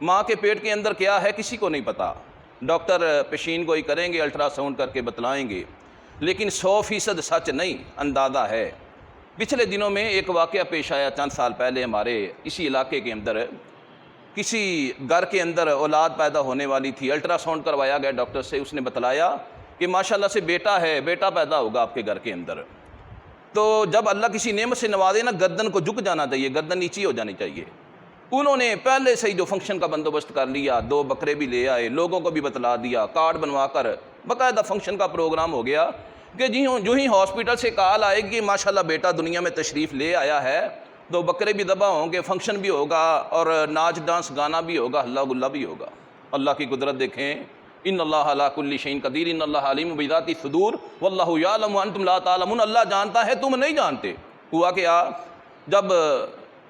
ماں کے پیٹ کے اندر کیا ہے کسی کو نہیں پتہ، ڈاکٹر پیشین گوئی کریں گے، الٹرا ساؤنڈ کر کے بتلائیں گے، لیکن 100% سچ نہیں، اندازہ ہے۔ پچھلے دنوں میں ایک واقعہ پیش آیا چند سال پہلے ہمارے اسی علاقے کے اندر، کسی گھر کے اندر اولاد پیدا ہونے والی تھی، الٹرا ساؤنڈ کروایا گیا ڈاکٹر سے، اس نے بتلایا کہ ماشاءاللہ سے بیٹا ہے، بیٹا پیدا ہوگا آپ کے گھر کے اندر۔ تو جب اللہ کسی نعمت سے نوازے نا، گردن کو جھک جانا چاہیے، گردن نیچی ہو جانی چاہیے۔ انہوں نے پہلے سے ہی جو فنکشن کا بندوبست کر لیا، 2 بکرے بھی لے آئے، لوگوں کو بھی بتلا دیا، کارڈ بنوا کر باقاعدہ فنکشن کا پروگرام ہو گیا کہ جو ہی ہاسپٹل سے کال آئے گی ماشاءاللہ بیٹا دنیا میں تشریف لے آیا ہے، 2 بکرے بھی ذبح ہوں گے، فنکشن بھی ہوگا اور ناچ ڈانس گانا بھی ہوگا، ہلا گلا بھی ہوگا۔ اللہ کی قدرت دیکھیں، ان اللہ علی کل شیء قدیر، ان اللہ علیم بذات الصدور واللہ یعلم وانتم لا تعلمون، اللہ جانتا ہے تم نہیں جانتے۔ ہوا کیا، جب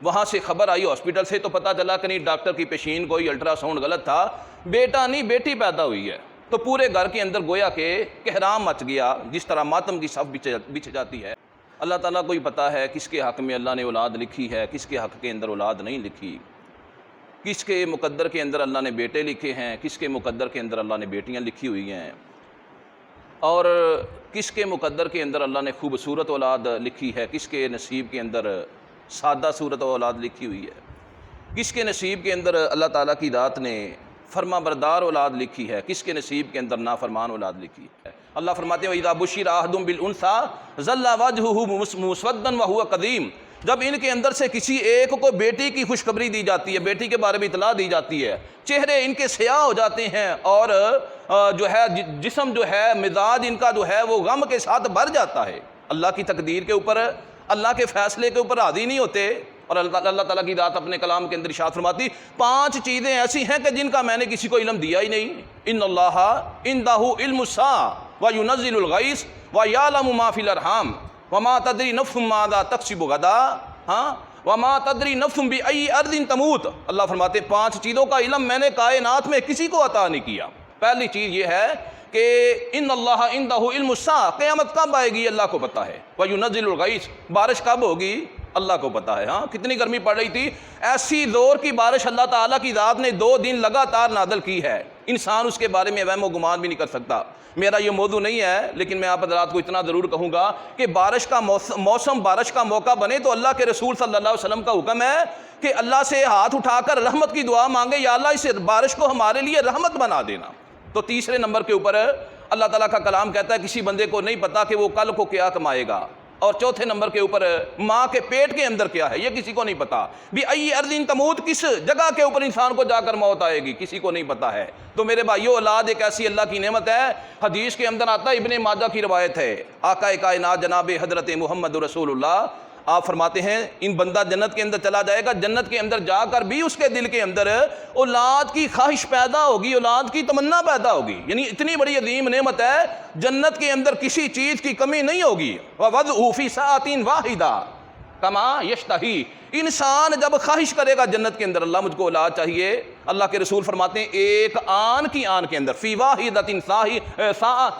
وہاں سے خبر آئی ہاسپٹل سے تو پتہ چلا کہ نہیں، ڈاکٹر کی پیشین کوئی الٹرا ساؤنڈ غلط تھا، بیٹا نہیں بیٹی پیدا ہوئی ہے۔ تو پورے گھر کے اندر گویا کہ کہرام مچ گیا، جس طرح ماتم کی صف بچھ جاتی ہے۔ اللہ تعالیٰ کو ہی پتہ ہے کس کے حق میں اللہ نے اولاد لکھی ہے، کس کے حق کے اندر اولاد نہیں لکھی، کس کے مقدر کے اندر اللہ نے بیٹے لکھے ہیں، کس کے مقدر کے اندر اللہ نے بیٹیاں لکھی ہوئی ہیں، اور کس کے مقدر کے اندر اللہ نے خوبصورت اولاد لکھی ہے، کس کے نصیب کے اندر سادہ صورت اولاد لکھی ہوئی ہے، کس کے نصیب کے اندر اللہ تعالیٰ کی ذات نے فرما بردار اولاد لکھی ہے، کس کے نصیب کے اندر نافرمان اولاد لکھی ہے۔ اللہ فرماتے ہیں وَإِذَا بُشِّرَ أَحَدٌ بِالْأُنثَىٰ ظَلَّ وَجْهُهُ مُسْوَدًّا وَهُوَ كَظِيمٌ، جب ان کے اندر سے کسی ایک کو بیٹی کی خوشخبری دی جاتی ہے، بیٹی کے بارے میں اطلاع دی جاتی ہے، چہرے ان کے سیاہ ہو جاتے ہیں اور جو ہے جسم جو ہے مزاج ان کا جو ہے وہ غم کے ساتھ بھر جاتا ہے۔ اللہ کی تقدیر کے اوپر، اللہ کے فیصلے کے اوپر راضی نہیں ہوتے۔ اور اللہ تعالیٰ کی ذات اپنے کلام کے اندر ارشاد فرماتی 5 چیزیں ایسی ہیں کہ جن کا میں نے کسی کو علم دیا ہی نہیں۔ ان اللہ عندہ علم الساعۃ وینزل الغیث ویعلم ما فی الارحام وما تدری نفس ماذا تکسب غدا وما تدری نفس بأی ارض تموت۔ اللہ فرماتے 5 چیزوں کا علم میں نے کائنات میں کسی کو عطا نہیں کیا۔ پہلی چیز یہ ہے کہ ان اللہ عندہ علم الساعۃ، قیامت کب آئے گی اللہ کو پتہ ہے، وینزل الغیث، بارش کب ہوگی اللہ کو پتہ ہے۔ کتنی گرمی پڑ رہی تھی، ایسی زور کی بارش اللہ تعالیٰ کی ذات نے 2 دن لگاتار نازل کی ہے، انسان اس کے بارے میں وہم و گمان بھی نہیں کر سکتا۔ میرا یہ موضوع نہیں ہے، لیکن میں آپ حضرات کو اتنا ضرور کہوں گا کہ بارش کا موسم، بارش کا موقع بنے تو اللہ کے رسول صلی اللہ علیہ وسلم کا حکم ہے کہ اللہ سے ہاتھ اٹھا کر رحمت کی دعا مانگے، یا اللہ اس بارش کو ہمارے لیے رحمت بنا دینا۔ تو تیسرے نمبر کے اوپر اللہ تعالیٰ کا کلام کہتا ہے کسی بندے کو نہیں پتا کہ وہ کل کو کیا کمائے گا۔ اور چوتھے نمبر کے اوپر ماں کے پیٹ کے اندر کیا ہے یہ کسی کو نہیں پتا۔ بأی ارض تموت، کس جگہ کے اوپر انسان کو جا کر موت آئے گی کسی کو نہیں پتا ہے۔ تو میرے بھائیو، اولاد ایک ایسی اللہ کی نعمت ہے۔ حدیث کے اندر آتا ہے، ابن ماجہ کی روایت ہے، آقا کائنات جناب حضرت محمد رسول اللہ آپ فرماتے ہیں ان بندہ جنت کے اندر چلا جائے گا، جنت کے اندر جا کر بھی اس کے دل کے اندر اولاد کی خواہش پیدا ہوگی، اولاد کی تمنا پیدا ہوگی۔ یعنی اتنی بڑی عظیم نعمت ہے، جنت کے اندر کسی چیز کی کمی نہیں ہوگی۔ وَوَضْعُ فِي سَاعَةٍ وَاحِدَةٍ کما یشتہی، انسان جب خواہش کرے گا جنت کے اندر اللہ مجھ کو اولاد چاہیے، اللہ کے رسول فرماتے ہیں ایک آن کی آن کے اندر، فی واحدۃ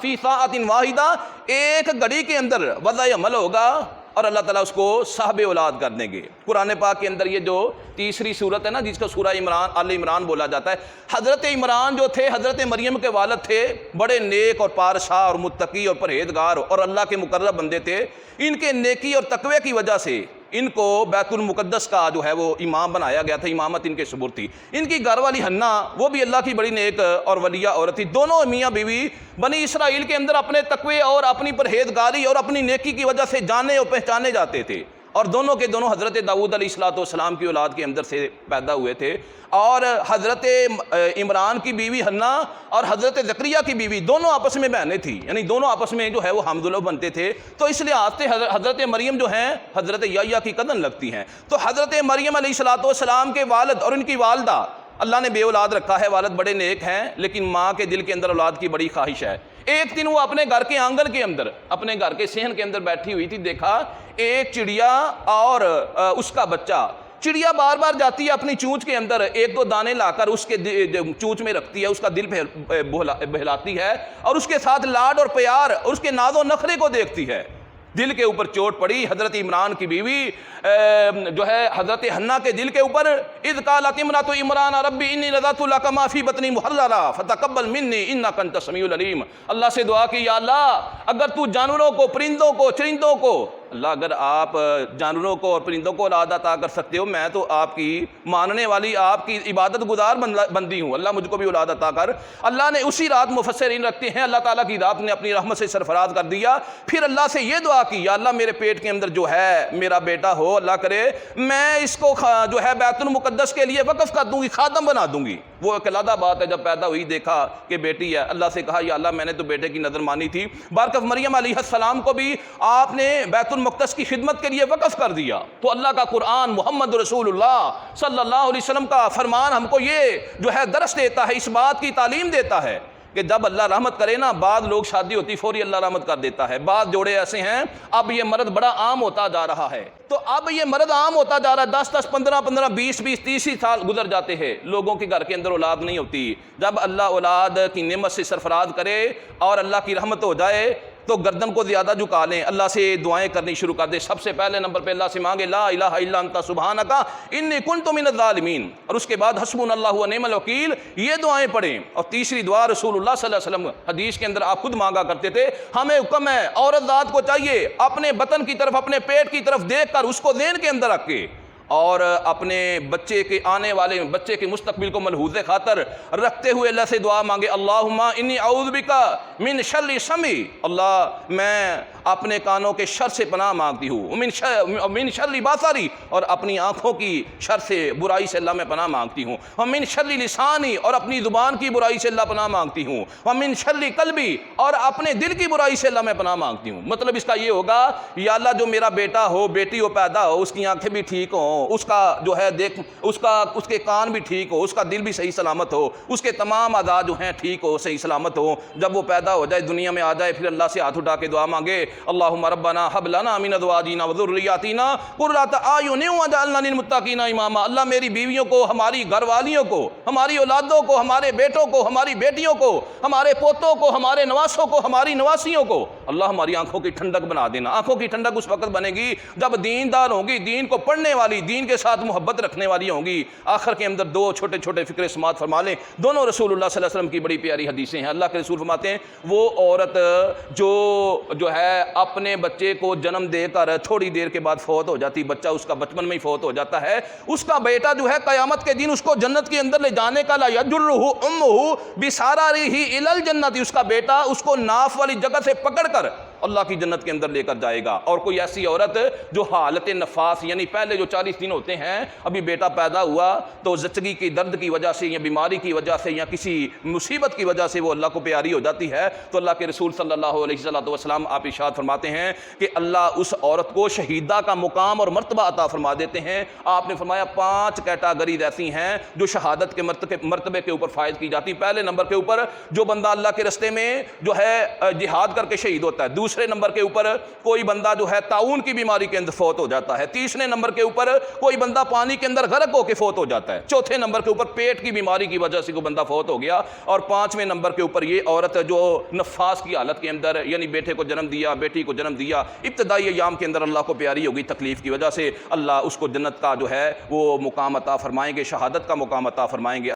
فی ساعۃ واحدہ، ایک گھڑی کے اندر وضع عمل ہوگا اور اللہ تعالیٰ اس کو صاحب اولاد کر دیں گے۔ قرآن پاک کے اندر یہ جو تیسری صورت ہے نا، جس کو سورہ عمران، آل عمران بولا جاتا ہے، حضرت عمران جو تھے، حضرت مریم کے والد تھے، بڑے نیک اور پارسا اور متقی اور پرہیزگار اور اللہ کے مقرب بندے تھے۔ ان کے نیکی اور تقوی کی وجہ سے ان کو بیت المقدس کا جو ہے وہ امام بنایا گیا تھا، امامت ان کے سپرد تھی۔ ان کی گھر والی حنا، وہ بھی اللہ کی بڑی نیک اور ولیہ عورت تھی۔ دونوں میاں بیوی بنی اسرائیل کے اندر اپنے تقوی اور اپنی پرہیزگاری اور اپنی نیکی کی وجہ سے جانے اور پہچانے جاتے تھے، اور دونوں کے دونوں حضرت داؤد علیہ السلام کی اولاد کے اندر سے پیدا ہوئے تھے۔ اور حضرت عمران کی بیوی حنا اور حضرت زکریا کی بیوی دونوں آپس میں بہنیں تھیں، یعنی دونوں آپس میں جو ہے وہ حمد اللہ بنتے تھے۔ تو اس لحاظ سے حضرت مریم جو ہیں حضرت یحییٰ کی کزن لگتی ہیں۔ تو حضرت مریم علیہ السلام کے والد اور ان کی والدہ، اللہ نے بے اولاد رکھا ہے، والد بڑے نیک ہیں، لیکن ماں کے دل کے اندر اولاد کی بڑی خواہش ہے۔ ایک دن وہ اپنے گھر کے آنگن کے اندر، اپنے گھر کے صحن کے اندر بیٹھی ہوئی تھی، دیکھا ایک چڑیا اور اس کا بچہ۔ چڑیا بار بار جاتی ہے اپنی چونچ کے اندر، 1-2 دانے لا کر اس کے چونچ میں رکھتی ہے، اس کا دل بہلاتی ہے اور اس کے ساتھ لاڈ اور پیار اور اس کے ناز و نخرے کو دیکھتی ہے۔ دل کے اوپر چوٹ پڑی حضرت عمران کی بیوی جو ہے حضرت حنا کے دل کے اوپر، اذ قالت امرأۃ عمران ربی انی نذرت لک ما فی بطنی محررا فتقبل منی انک انت السمیع العلیم۔ اللہ سے دعا کی، یا اللہ اگر تو جانوروں کو، پرندوں کو، چرندوں کو، اللہ اگر آپ جانوروں کو اور پرندوں کو اولاد عطا کر سکتے ہو، میں تو آپ کی ماننے والی، آپ کی عبادت گزار بندی ہوں، اللہ مجھ کو بھی اولاد عطا کر۔ اللہ نے اسی رات مفسرین رکھتے ہیں اللہ تعالیٰ کی رات نے اپنی رحمت سے سرفراز کر دیا، پھر اللہ سے یہ دعا کی، یا اللہ میرے پیٹ کے اندر جو ہے میرا بیٹا ہو، اللہ کرے میں اس کو جو ہے بیت المقدس کے لیے وقف کر دوں گی، خادم بنا دوں گی۔ وہ ایک علیحدہ بات ہے، جب پیدا ہوئی دیکھا کہ بیٹی ہے، اللہ سے کہا یا اللہ میں نے تو بیٹے کی نظر مانی تھی۔ بارکف مریم علیہ السلام کو بھی آپ نے بیت المقدس کی خدمت کے لیے وقف کر دیا۔ تو اللہ کا قرآن، محمد رسول اللہ صلی اللہ علیہ وسلم کا فرمان ہم کو یہ جو ہے درس دیتا ہے، اس بات کی تعلیم دیتا ہے کہ جب اللہ رحمت کرے نا، بعض لوگ شادی ہوتی فوری اللہ رحمت کر دیتا ہے۔ بعض جوڑے ایسے ہیں اب یہ مرض بڑا عام ہوتا جا رہا ہے، تو اب یہ مرض عام ہوتا جا رہا ہے، 10 15 20 30 سال گزر جاتے ہیں، لوگوں کے گھر کے اندر اولاد نہیں ہوتی۔ جب اللہ اولاد کی نعمت سے سرفراز کرے اور اللہ کی رحمت ہو جائے تو گردن کو زیادہ جھکا لیں، اللہ سے دعائیں کرنی شروع کر دیں۔ سب سے پہلے نمبر پہ اللہ سے مانگے لا الہ الا انت سبحانک انی کنت من الظالمین، اور اس کے بعد حسبنا اللہ و نعم الوکیل، یہ دعائیں پڑھیں۔ اور تیسری دعا رسول اللہ صلی اللہ علیہ وسلم حدیث کے اندر آپ خود مانگا کرتے تھے، ہمیں حکم ہے عورت ذات کو چاہیے اپنے بطن کی طرف، اپنے پیٹ کی طرف دیکھ کر اس کو ذہن کے اندر رکھ کے، اور اپنے بچے کے آنے والے بچے کے مستقبل کو ملحوظ خاطر رکھتے ہوئے اللہ سے دعا مانگے، اللہم انی اعوذ بک من شر سمعی، اللہ میں اپنے کانوں کے شر سے پناہ مانگتی ہوں، من شر بصری، اور اپنی آنکھوں کی شر سے، برائی سے اللہ میں پناہ مانگتی ہوں، ومن شر لسانی، اور اپنی زبان کی برائی سے اللہ پناہ مانگتی ہوں، ومن شر قلبی، اور اپنے دل کی برائی سے اللہ میں پناہ مانگتی ہوں۔ مطلب اس کا یہ ہوگا یا اللہ جو میرا بیٹا ہو، بیٹی ہو، پیدا ہو، اس کی آنکھیں بھی ٹھیک ہوں، اس کا جو ہے اس کے کان بھی ٹھیک ہو، اس کا دل بھی صحیح سلامت ہو، اس کے تمام اعضاء جو ہیں ٹھیک ہو، صحیح سلامت ہو، جب وہ پیدا ہو جائے، دنیا میں آ جائے، پھر اللہ سے ہاتھ اٹھا کے دعا مانگے، اللہم ربنا ھب لنا من ازواجنا وذریاتنا قرۃ اعین واجعلنا للمتقین اماما، اللہ میری بیویوں کو، ہماری گھر والیوں کو، ہماری اولادوں کو، ہمارے بیٹوں کو، ہماری بیٹیوں کو، ہمارے پوتوں کو، ہمارے نواسوں کو، ہماری نواسیوں کو، اللہ ہماری آنکھوں کی ٹھنڈک بنا دینا۔ آنکھوں کی ٹھنڈک اس وقت بنے گی جب دیندار ہوں گی، دین کو پڑھنے والی، دین کے ساتھ محبت رکھنے والی ہوں گی۔ آخر کے اندر دو چھوٹے چھوٹے فکرے سماعت فرما لیں، دونوں رسول اللہ صلی اللہ علیہ وسلم کی بڑی پیاری حدیثیں ہیں۔ اللہ کے رسول فرماتے ہیں وہ عورت جو ہے اپنے بچے کو جنم دے کر تھوڑی دیر کے بعد فوت ہو جاتی، بچہ اس کا بچپن میں ہی فوت ہو جاتا ہے، اس کا بیٹا جو ہے قیامت کے دن اس کو جنت کے اندر لے جانے کا، لا یجرہ امہ بساررہ الی الجنت، اس کا بیٹا اس کو ناف والی جگہ سے پکڑ کر اللہ کی جنت کے اندر لے کر جائے گا۔ اور کوئی ایسی عورت جو حالت نفاس، یعنی پہلے جو 40 دن ہوتے ہیں، ابھی بیٹا پیدا ہوا تو زچگی کی درد کی وجہ سے یا بیماری کی وجہ سے یا کسی مصیبت کی وجہ سے وہ اللہ کو پیاری ہو جاتی ہے، تو اللہ کے رسول صلی اللہ علیہ وسلم آپ ارشاد فرماتے ہیں کہ اللہ اس عورت کو شہیدہ کا مقام اور مرتبہ عطا فرما دیتے ہیں۔ آپ نے فرمایا 5 کیٹاگریز ایسی ہیں جو شہادت کے مرتبے کے اوپر فائز کی جاتی۔ پہلے نمبر کے اوپر جو بندہ اللہ کے رستے میں جو ہے جہاد کر کے شہید ہوتا ہے، دوسرے نمبر کے اوپر کوئی بندہ جو ہے طاعون کی بیماری کے اندر فوت ہو جاتا ہے، تیسرے نمبر کے اوپر کوئی بندہ پانی کے اندر غرق ہو کے فوت ہو جاتا ہے، چوتھے نمبر کے اوپر پیٹ کی بیماری کی وجہ سے کوئی بندہ فوت ہو گیا، اور 5ویں نمبر کے اوپر یہ عورت جو نفاس کی حالت کے اندر، یعنی بیٹے کو جنم دیا، بیٹی کو جنم دیا، ابتدائی ایام کے اندر اللہ کو پیاری ہوگی تکلیف کی وجہ سے، اللہ اس کو جنت کا جو ہے وہ مقام عطا فرمائیں گے، شہادت کا مقام عطا فرمائیں گے۔